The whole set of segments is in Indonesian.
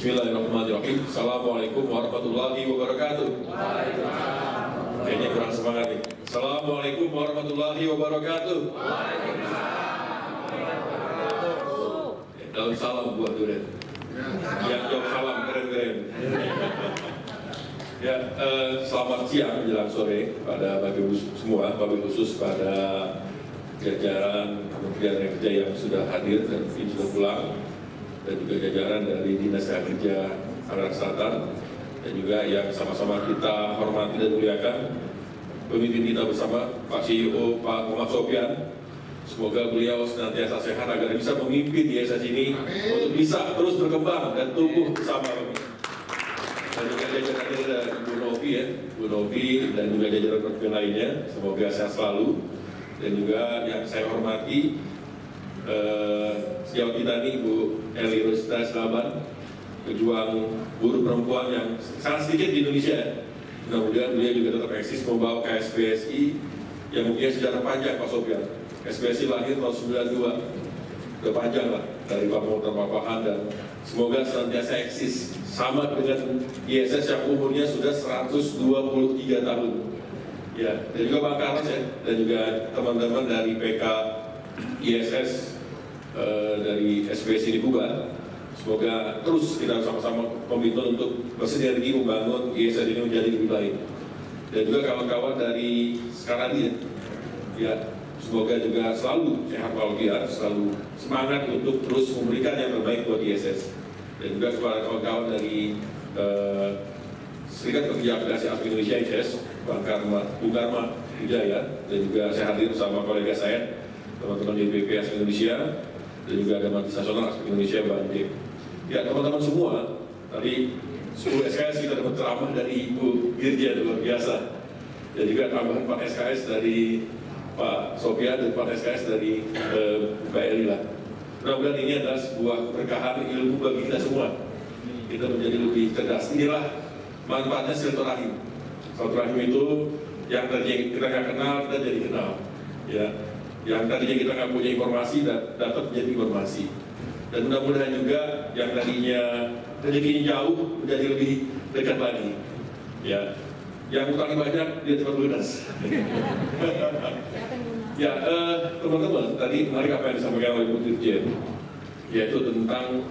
Bismillahirrahmanirrahim. Assalamualaikum warahmatullahi wabarakatuh. Kayaknya kurang semangat nih. Assalamualaikum warahmatullahi wabarakatuh. Daun salam buat Duren. Yang jawab salam keren-keren. Ya, selamat siang menjelang sore pada Bapak Ibu semua, wabil khusus pada jajaran Kementerian Kerja yang sudah hadir dan sudah pulang, dan juga jajaran dari Dinas Kerja Tangerang Selatan, dan juga yang sama-sama kita hormati dan muliakan pemimpin kita bersama, Pak CEO, Pak Muhammad Sofyan. Semoga beliau senantiasa sehat agar bisa memimpin ISS ini untuk bisa terus berkembang dan tumbuh bersama kami. Dan juga jajaran dari Bu Novi ya, Bu Novi dan juga jajaran pemimpin lainnya, semoga sehat selalu. Dan juga yang saya hormati sejauh kita nih Bu Eli Rosita Selaban, pejuang buruh perempuan yang sangat sedikit di Indonesia. Mudah-mudahan beliau juga tetap eksis membawa KSPSI yang mempunyai sejarah panjang, Pak Sofyan. KSPSI lahir tahun 92, udah panjang lah dari Papahan, dan semoga senantiasa eksis sama dengan ISS yang umurnya sudah 123 tahun. Ya, dan juga Bang Carlos ya, dan juga teman-teman dari PK ISS dari SPSI di Bubar. Semoga terus kita sama-sama komitmen untuk bersinergi membangun ISS ini menjadi lebih baik. Dan juga kawan-kawan dari sekarang ini ya, semoga juga selalu sehat walafiat, selalu semangat untuk terus memberikan yang terbaik buat ISS. Dan juga kepada kawan-kawan dari Serikat Pekerja Aplikasi Asli Indonesia ISS, Bung Karma Wijaya, dan juga saya hadir bersama kolega saya, teman-teman di DPP Asli Indonesia, dan juga ada Majelis Nasional Asli Indonesia, Banjir. Ya, teman-teman semua, tadi 10 SKS kita dapat ceramah dari Ibu Dirjen, luar biasa. Dan juga tambahan 4 SKS dari Pak Sofyan dan 4 SKS dari Mbak Elila. Mudah-mudahan ini adalah sebuah keberkahan ilmu bagi kita semua. Kita menjadi lebih cerdas. Inilah manfaatnya silaturahim. Silaturahim itu yang tadinya kita nggak kenal, kita jadi kenal. Ya, yang tadinya kita nggak punya informasi, dapat menjadi informasi. Dan mudah-mudahan juga yang tadinya rezekinya jauh menjadi lebih dekat lagi. Ya, yang utangnya banyak dia cepat lunas. Ya, teman-teman, tadi menarik apa yang disampaikan oleh Bu Dirjen, yaitu tentang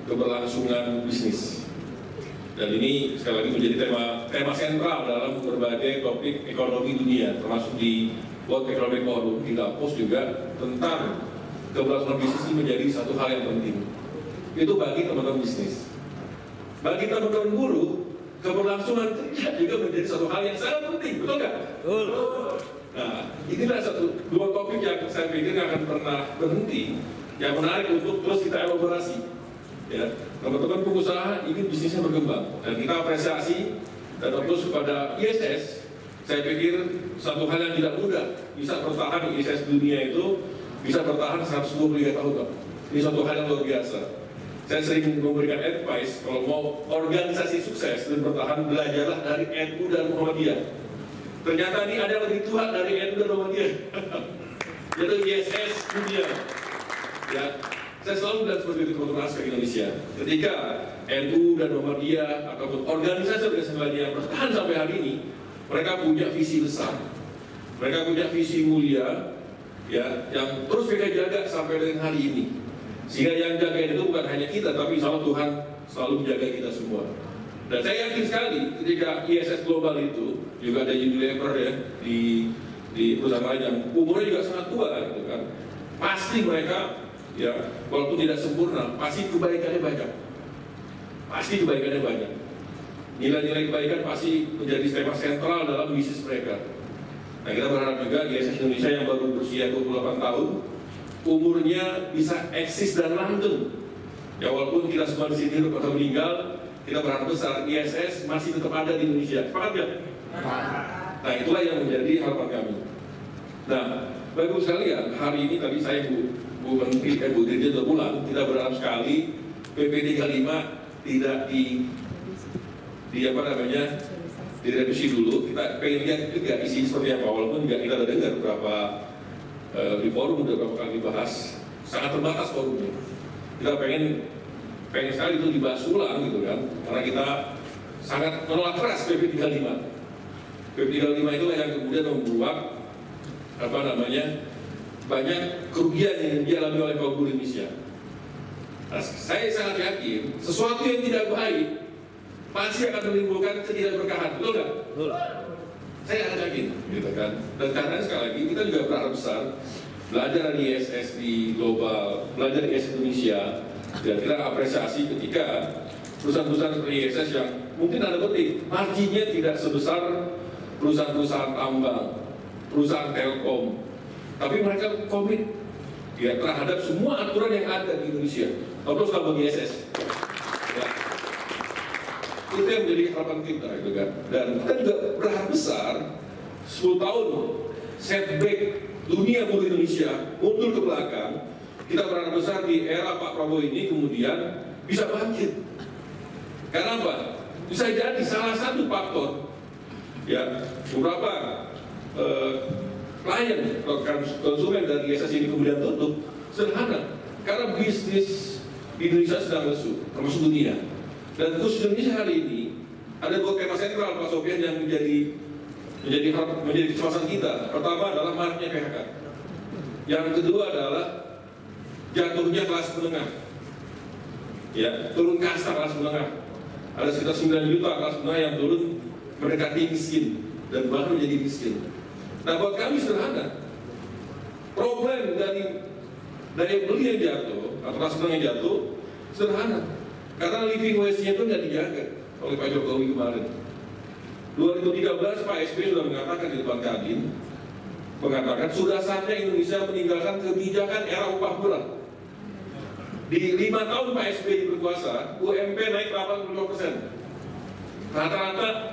keberlangsungan bisnis. Dan ini sekali lagi menjadi tema sentral dalam berbagai topik ekonomi dunia, termasuk di World Economic Forum, di Davos juga, tentang keberlangsungan bisnis ini menjadi satu hal yang penting. Itu bagi teman-teman bisnis. Bagi teman-teman buruh, keberlangsungan kerja juga menjadi satu hal yang sangat penting, betul nggak? Betul. Nah, inilah dua topik yang saya pikir akan pernah berhenti, yang menarik untuk terus kita elaborasi. Ya, teman-teman pengusaha ingin bisnisnya berkembang, dan kita apresiasi dan terus kepada ISS. Saya pikir satu hal yang tidak mudah bisa bertahan di ISS dunia itu bisa bertahan 123 tahun. Ini satu hal yang luar biasa. Saya sering memberikan advice, kalau mau organisasi sukses dan bertahan, belajarlah dari NU dan Muhammadiyah. Ternyata ini ada yang lebih tua dari NU dan Muhammadiyah, yaitu ISS dunia. Ya, saya selalu bilang seperti itu teman-teman aspek Indonesia. Ketika NU dan Muhammadiyah ataupun organisasi lainnya yang bertahan sampai hari ini, mereka punya visi besar, mereka punya visi mulia, ya, yang terus mereka jaga sampai dengan hari ini. Sehingga yang jaga itu bukan hanya kita, tapi insya Allah Tuhan selalu menjaga kita semua. Dan saya yakin sekali ketika ISS Global itu juga ada Unilever ya di perusahaan lain yang umurnya juga sangat tua gitu kan. Pasti mereka ya walaupun tidak sempurna, pasti kebaikannya banyak. Pasti kebaikannya banyak. Nilai-nilai kebaikan pasti menjadi tema sentral dalam bisnis mereka. Nah, kita berharap juga ISS Indonesia yang baru berusia 28 tahun, umurnya bisa eksis dan langgeng. Ya walaupun kita semua di sini hidup atau meninggal, kita berharap besar ISS masih tetap ada di Indonesia. Sepakat nggak? Nah, itulah yang menjadi harapan kami. Nah, Bapak Ibu sekalian, hari ini tadi saya Bu Menteri, Bu Dirjen sudah pulang. Kita berharap sekali PP 35 tidak direvisi dulu. Kita pengen lihat juga isi seperti apa. Walaupun juga kita sudah dengar beberapa di forum, beberapa kali dibahas, sangat terbatas forumnya. Kita pengen pengen sekali itu dibahas ulang gitu kan, karena kita sangat menolak keras PP 35. PP 35 itu yang kemudian membuat banyak kerugian yang dialami oleh kaum buruh Indonesia. Nah, saya sangat yakin sesuatu yang tidak baik pasti akan menimbulkan ketidakberkahan, betul nggak? Betul. Saya sangat yakin, gitu kan. Dan karena sekali lagi kita juga berharap besar belajar dari ISS di global, belajar di ISS Indonesia, dan kita apresiasi ketika perusahaan-perusahaan seperti ISS yang mungkin ada petik, marginnya tidak sebesar perusahaan-perusahaan tambang, perusahaan telkom, tapi mereka komit ya terhadap semua aturan yang ada di Indonesia. Terus kalau bagi ISS, ya. Itu yang menjadi harapan kita, gitu kan. Dan kita juga berharap besar 10 tahun setback dunia buruh Indonesia mundur ke belakang, kita berharap besar di era Pak Prabowo ini kemudian bisa bangkit. Karena apa? Bisa jadi salah satu faktor ya beberapa klien atau konsumen dari ISS ini kemudian tutup sederhana karena bisnis di Indonesia sedang lesu, termasuk dunia. Dan khusus Indonesia hari ini ada dua tema sentral Pak Sofyan yang menjadi kecemasan kita. Pertama adalah maraknya PHK. Yang kedua adalah jatuhnya kelas menengah. Ya, turun kasta kelas menengah. Ada sekitar 9 juta kelas menengah yang turun mendekati miskin dan bahkan menjadi miskin. Nah, buat kami sederhana. Problem dari daya beli yang jatuh atau kelas menengah yang jatuh sederhana. Karena living wage-nya itu nggak dijaga oleh Pak Jokowi kemarin. 2013 Pak SBY sudah mengatakan di depan Kadin, mengatakan sudah saatnya Indonesia meninggalkan kebijakan era upah murah. Di 5 tahun Pak SBY berkuasa, UMP naik 85%, rata-rata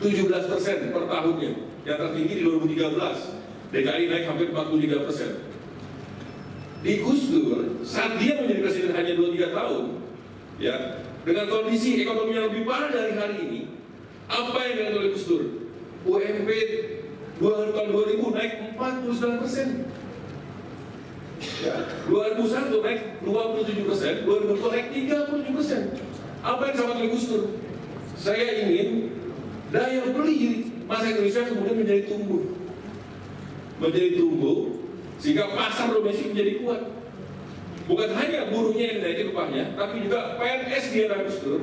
17% per tahunnya. Yang tertinggi di 2013, DKI naik hampir 43%. Di Gus Dur, saat dia menjadi presiden hanya 2-3 tahun, ya, dengan kondisi ekonomi yang lebih parah dari hari ini, apa yang dilakukan oleh Gus Dur? UMP tahun 2000 naik 49%. Ya, 2001 naik 27%, 2002 naik 37%. Apa yang disampaikan oleh Gus Dur? Saya ingin daya beli masa Indonesia kemudian menjadi tumbuh, sehingga pasar domestik menjadi kuat. Bukan hanya buruhnya yang naikin upahnya, tapi juga PNS di era Gus Dur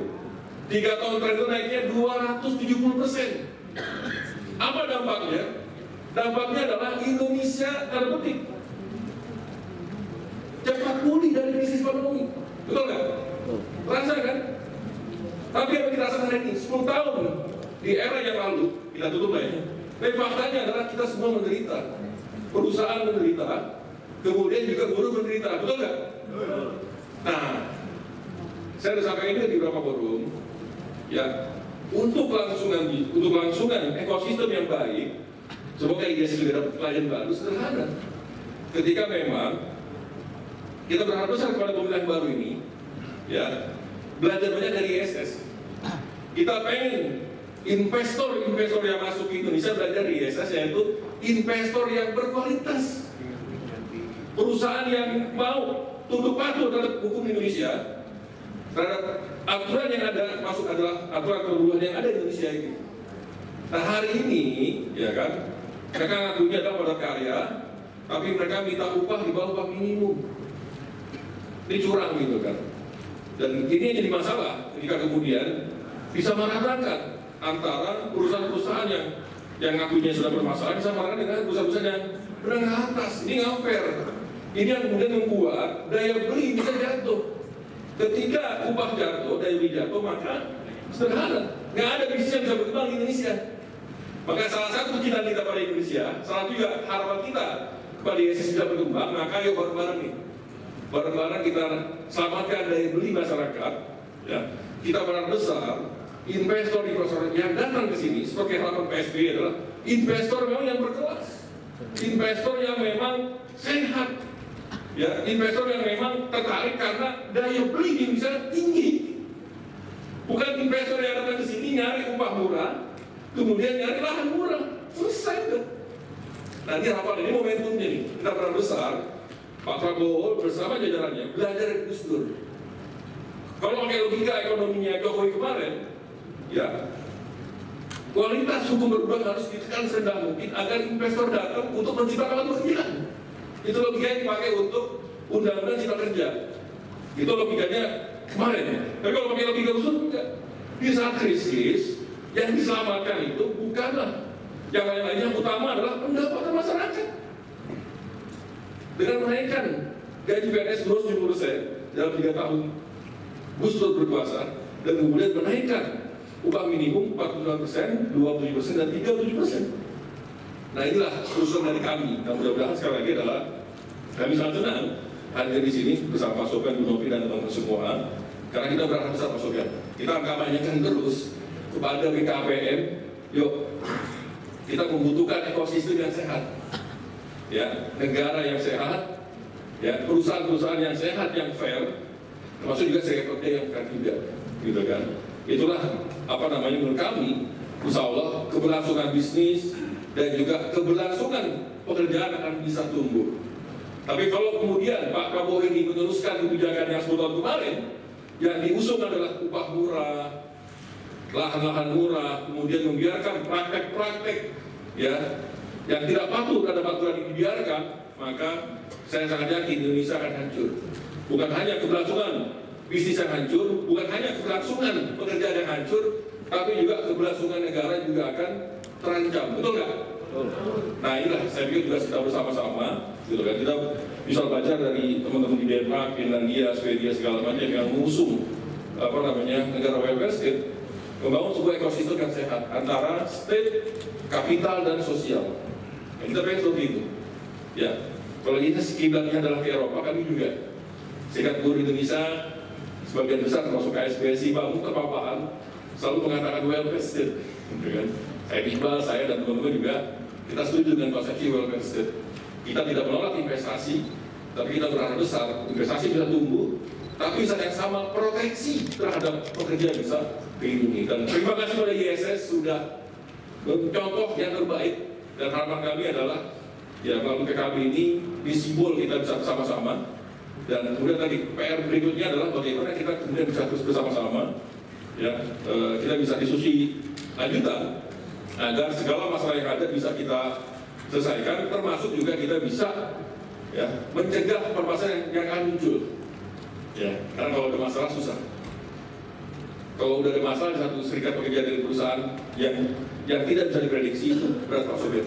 3 tahun terakhir naiknya 270%. Apa dampaknya? Dampaknya adalah Indonesia tanda petik cepat pulih dari krisis ekonomi. Betul nggak? Terasa kan? Tapi yang kita rasakan hari ini 10 tahun di era yang lalu kita tutup lah ya. Tapi faktanya adalah kita semua menderita. Perusahaan menderita, kemudian juga buruh menderita. Betul nggak? Nah, saya sudah sampaikan ini di beberapa forum. Ya, untuk langsungan ekosistem yang baik, semoga IGS juga dapat klien baru sederhana. Ketika memang kita berharap besar kepada pemerintahan baru ini, ya, belajar banyak dari ISS. Kita pengen investor yang masuk ke Indonesia belajar di ISS, yaitu investor yang berkualitas, perusahaan yang mau tunduk patuh terhadap hukum Indonesia, terhadap aturan yang ada, masuk adalah aturan perubahan yang ada di Indonesia ini. Nah, hari ini, ya kan, mereka ngakunya adalah padat karya, tapi mereka minta upah di bawah upah minimum. Ini curang gitu kan. Dan ini yang jadi masalah ketika kemudian bisa meratakan antara perusahaan-perusahaan yang ngakunya sudah bermasalah bisa meratakan dengan perusahaan-perusahaan yang menengah atas. Ini nggak fair. Ini yang kemudian membuat daya beli bisa jatuh. Ketika upah jatuh, daya beli jatuh, maka sederhana, nggak ada bisnis yang bisa berkembang di Indonesia. Maka salah satu cita kita pada Indonesia, salah satu juga harapan kita kepada ISS bisa berkembang, maka yuk bareng-bareng nih. Bareng-bareng kita selamatkan daya beli masyarakat. Ya. Kita berharap besar investor yang datang ke sini seperti harapan PSBY adalah investor memang yang berkelas, investor yang memang sehat, ya, investor yang memang tertarik karena daya beli di Indonesia tinggi. Bukan investor yang datang ke sini nyari upah murah, kemudian nyari lahan murah, selesai kan? Nanti harapan ini momentumnya nih, kita berharap besar Pak Prabowo bersama jajarannya belajar dari Gus Dur. Kalau pakai logika ekonominya Jokowi kemarin, ya kualitas hukum berubah harus ditekan serendah mungkin agar investor datang untuk menciptakan lapangan pekerjaan. Itu logika yang dipakai untuk undang-undang cipta kerja. Itu logikanya kemarin. Tapi kalau pakai logika usul enggak. Di saat krisis yang diselamatkan itu bukanlah yang lain-lain, yang utama adalah pendapatan masyarakat. Dengan menaikkan gaji PNS 70% dalam 3 tahun Gus Dur berkuasa, dan kemudian menaikkan upah minimum 49%, 27% dan 37%. Nah inilah usulan dari kami. Nah mudah-mudahan sekali lagi adalah kami sangat senang hadir di sini bersama Pak Sofyan, Bu Novi dan teman-teman semua, karena kita berharap besar Pak Sofyan. Kita kampanyekan terus kepada BKPM, yuk kita membutuhkan ekosistem yang sehat, ya negara yang sehat, ya perusahaan-perusahaan yang sehat, yang fair, termasuk juga serikat pekerja yang fair juga, gitu kan. Itulah apa namanya menurut kami, insya Allah keberlangsungan bisnis dan juga keberlangsungan pekerjaan akan bisa tumbuh. Tapi kalau kemudian Pak Prabowo ini meneruskan kebijakan yang 10 tahun kemarin, yang diusung adalah upah murah, lahan-lahan murah, kemudian membiarkan praktek-praktek ya yang tidak patuh terhadap aturan yang dibiarkan, maka saya sangat yakin Indonesia akan hancur. Bukan hanya keberlangsungan bisnis yang hancur, bukan hanya keberlangsungan pekerjaan yang hancur, tapi juga keberlangsungan negara juga akan terancam. Betul nggak? Nah inilah saya pikir juga kita bersama-sama, gitu kan. Kita bisa belajar dari teman-teman di Denmark, Finlandia, Swedia segala macam yang mengusung apa namanya negara welfare state, membangun sebuah ekosistem yang sehat antara state, kapital dan sosial. Yang kita pengen seperti itu. Ya, kalau ini kiblatnya adalah ke Eropa, kami juga. Serikat Buruh Indonesia sebagian besar termasuk KSBSI bangun terpapahan selalu mengatakan welfare state, gitu kan. Saya Iqbal, saya dan teman-teman juga kita setuju dengan konsepsi welfare state. Kita tidak menolak investasi, tapi kita berharap besar investasi bisa tumbuh, tapi saat yang sama proteksi terhadap pekerja bisa dilindungi. Dan terima kasih kepada ISS sudah contoh yang terbaik, dan harapan kami adalah ya melalui PKB ini disimbol kita bisa bersama-sama. Dan kemudian tadi PR berikutnya adalah bagaimana kita kemudian bisa terus bersama-sama, ya kita bisa diskusi lanjutan agar segala masalah yang ada bisa kita selesaikan, termasuk juga kita bisa ya mencegah permasalahan yang akan muncul. Ya, karena kalau ada masalah susah. Kalau udah ada masalah di satu serikat pekerja dari perusahaan yang tidak bisa diprediksi, itu berat Pak Sofyan.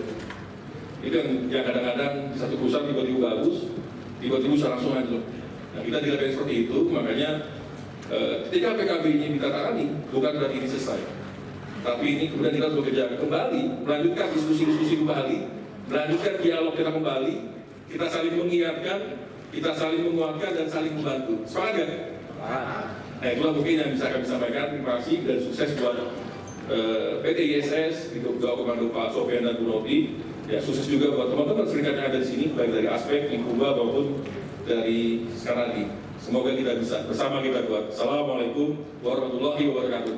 Itu yang kadang-kadang di satu perusahaan tiba-tiba bagus, tiba-tiba bisa langsung hancur. Nah kita tidak pengen seperti itu, makanya ketika PKB ini ditandatangani bukan berarti ini selesai. Tapi ini kemudian kita harus bekerja kembali, melanjutkan diskusi-diskusi kembali, melanjutkan dialog kita kembali, kita saling mengingatkan, kita saling menguatkan dan saling membantu. Semangat ya? Nah itulah mungkin yang bisa kami sampaikan. Terima kasih dan sukses buat PT ISS, untuk Komando Pak Sofyan dan Bu Novi. Ya sukses juga buat teman-teman serikat yang ada di sini, baik dari aspek Inkuba maupun dari Skaradi. Semoga kita bisa bersama kita buat. Assalamualaikum warahmatullahi wabarakatuh.